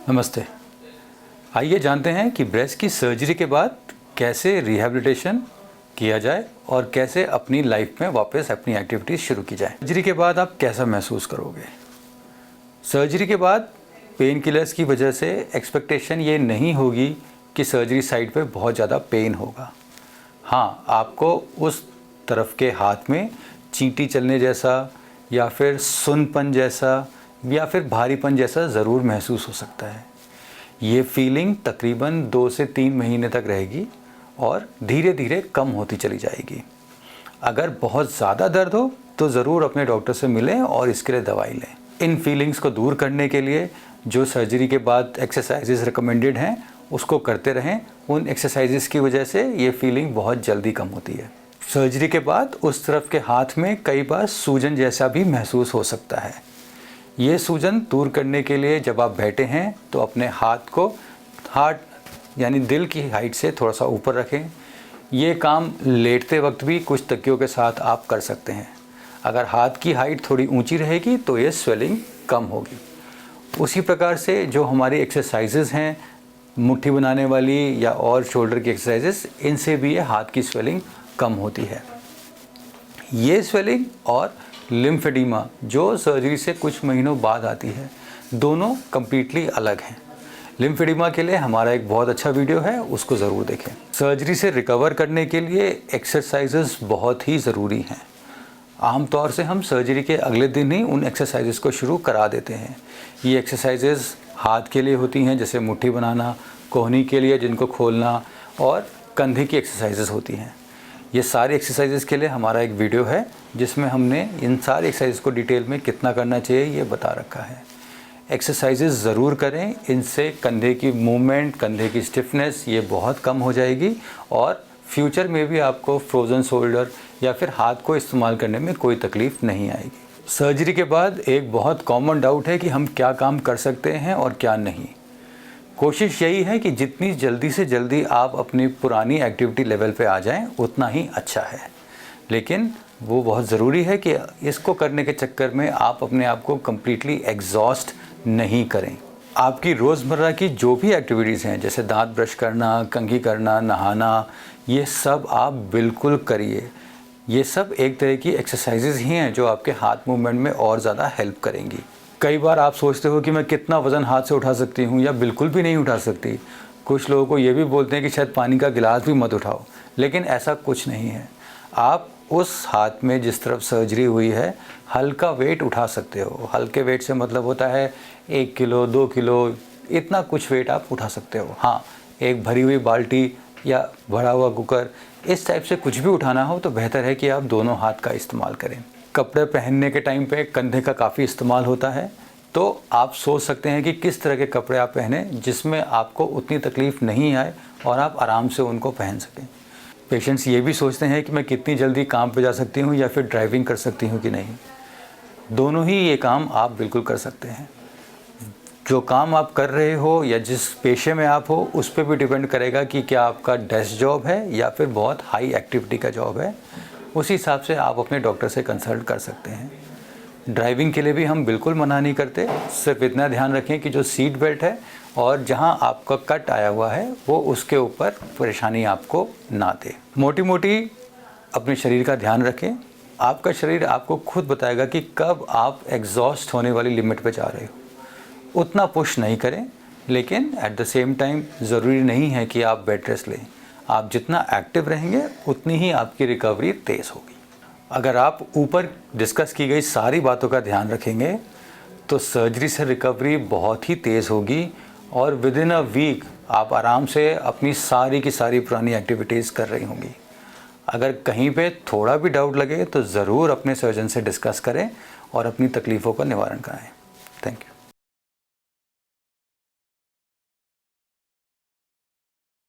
नमस्ते। आइए जानते हैं कि ब्रेस्ट की सर्जरी के बाद कैसे रिहैबिलिटेशन किया जाए और कैसे अपनी लाइफ में वापस अपनी एक्टिविटीज़ शुरू की जाए। सर्जरी के बाद आप कैसा महसूस करोगे? सर्जरी के बाद पेन किलर्स की वजह से एक्सपेक्टेशन ये नहीं होगी कि सर्जरी साइट पे बहुत ज़्यादा पेन होगा। हाँ, आपको उस तरफ के हाथ में चींटी चलने जैसा या फिर सुन्नपन जैसा या फिर भारीपन जैसा ज़रूर महसूस हो सकता है। ये फीलिंग तकरीबन 2 से 3 महीने तक रहेगी और धीरे धीरे कम होती चली जाएगी। अगर बहुत ज़्यादा दर्द हो तो ज़रूर अपने डॉक्टर से मिलें और इसके लिए दवाई लें। इन फीलिंग्स को दूर करने के लिए जो सर्जरी के बाद एक्सरसाइजेस रिकमेंडेड हैं उसको करते रहें। उन एक्सरसाइजेस की वजह से ये फीलिंग बहुत जल्दी कम होती है। सर्जरी के बाद उस तरफ के हाथ में कई बार सूजन जैसा भी महसूस हो सकता है। ये सूजन दूर करने के लिए जब आप बैठे हैं तो अपने हाथ को हार्ट यानी दिल की हाइट से थोड़ा सा ऊपर रखें। ये काम लेटते वक्त भी कुछ तकियों के साथ आप कर सकते हैं। अगर हाथ की हाइट थोड़ी ऊंची रहेगी तो ये स्वेलिंग कम होगी। उसी प्रकार से जो हमारी एक्सरसाइजेज़ हैं मुट्ठी बनाने वाली या और शोल्डर की एक्सरसाइजेस, इनसे भी ये हाथ की स्वेलिंग कम होती है। ये स्वेलिंग और लिम्फेडिमा जो सर्जरी से कुछ महीनों बाद आती है, दोनों कम्प्लीटली अलग हैं। लिम्फेडिमा के लिए हमारा एक बहुत अच्छा वीडियो है, उसको ज़रूर देखें। सर्जरी से रिकवर करने के लिए एक्सरसाइजेस बहुत ही ज़रूरी हैं। आमतौर से हम सर्जरी के अगले दिन ही उन एक्सरसाइजेस को शुरू करा देते हैं। ये एक्सरसाइजेस हाथ के लिए होती हैं, जैसे मुट्ठी बनाना, कोहनी के लिए जिनको खोलना, और कंधे की एक्सरसाइजेस होती हैं। ये सारी एक्सरसाइजेस के लिए हमारा एक वीडियो है जिसमें हमने इन सारी एक्सरसाइज को डिटेल में कितना करना चाहिए ये बता रखा है। एक्सरसाइजेस ज़रूर करें, इनसे कंधे की मूवमेंट, कंधे की स्टिफनेस ये बहुत कम हो जाएगी और फ्यूचर में भी आपको फ्रोज़न शोल्डर या फिर हाथ को इस्तेमाल करने में कोई तकलीफ़ नहीं आएगी। सर्जरी के बाद एक बहुत कॉमन डाउट है कि हम क्या काम कर सकते हैं और क्या नहीं। कोशिश यही है कि जितनी जल्दी से जल्दी आप अपनी पुरानी एक्टिविटी लेवल पे आ जाएं उतना ही अच्छा है, लेकिन वो बहुत ज़रूरी है कि इसको करने के चक्कर में आप अपने आप को कम्प्लीटली एग्जॉस्ट नहीं करें। आपकी रोज़मर्रा की जो भी एक्टिविटीज़ हैं, जैसे दांत ब्रश करना, कंघी करना, नहाना, ये सब आप बिल्कुल करिए। ये सब एक तरह की एक्सरसाइजेज़ ही हैं जो आपके हाथ मूवमेंट में और ज़्यादा हेल्प करेंगी। कई बार आप सोचते हो कि मैं कितना वज़न हाथ से उठा सकती हूँ या बिल्कुल भी नहीं उठा सकती। कुछ लोगों को ये भी बोलते हैं कि शायद पानी का गिलास भी मत उठाओ, लेकिन ऐसा कुछ नहीं है। आप उस हाथ में जिस तरफ सर्जरी हुई है हल्का वेट उठा सकते हो। हल्के वेट से मतलब होता है 1 किलो, 2 किलो, इतना कुछ वेट आप उठा सकते हो। हाँ, एक भरी हुई बाल्टी या भरा हुआ कुकर, इस टाइप से कुछ भी उठाना हो तो बेहतर है कि आप दोनों हाथ का इस्तेमाल करें। कपड़े पहनने के टाइम पे कंधे का काफ़ी इस्तेमाल होता है, तो आप सोच सकते हैं कि किस तरह के कपड़े आप पहने जिसमें आपको उतनी तकलीफ़ नहीं आए और आप आराम से उनको पहन सकें। पेशेंट्स ये भी सोचते हैं कि मैं कितनी जल्दी काम पे जा सकती हूँ या फिर ड्राइविंग कर सकती हूँ कि नहीं। दोनों ही ये काम आप बिल्कुल कर सकते हैं। जो काम आप कर रहे हो या जिस पेशे में आप हो उस पर भी डिपेंड करेगा कि क्या आपका डेस्क जॉब है या फिर बहुत हाई एक्टिविटी का जॉब है। उसी हिसाब से आप अपने डॉक्टर से कंसल्ट कर सकते हैं। ड्राइविंग के लिए भी हम बिल्कुल मना नहीं करते, सिर्फ इतना ध्यान रखें कि जो सीट बेल्ट है और जहां आपका कट आया हुआ है वो उसके ऊपर परेशानी आपको ना दे। मोटी मोटी अपने शरीर का ध्यान रखें। आपका शरीर आपको खुद बताएगा कि कब आप एग्जॉस्ट होने वाली लिमिट पे जा रहे हो। उतना पुश नहीं करें, लेकिन एट द सेम टाइम ज़रूरी नहीं है कि आप बेड रेस्ट लें। आप जितना एक्टिव रहेंगे उतनी ही आपकी रिकवरी तेज़ होगी। अगर आप ऊपर डिस्कस की गई सारी बातों का ध्यान रखेंगे तो सर्जरी से रिकवरी बहुत ही तेज़ होगी और विद इन अ वीक आप आराम से अपनी सारी की सारी पुरानी एक्टिविटीज़ कर रही होंगी। अगर कहीं पे थोड़ा भी डाउट लगे तो ज़रूर अपने सर्जन से डिस्कस करें और अपनी तकलीफ़ों का निवारण कराएं। Thank you.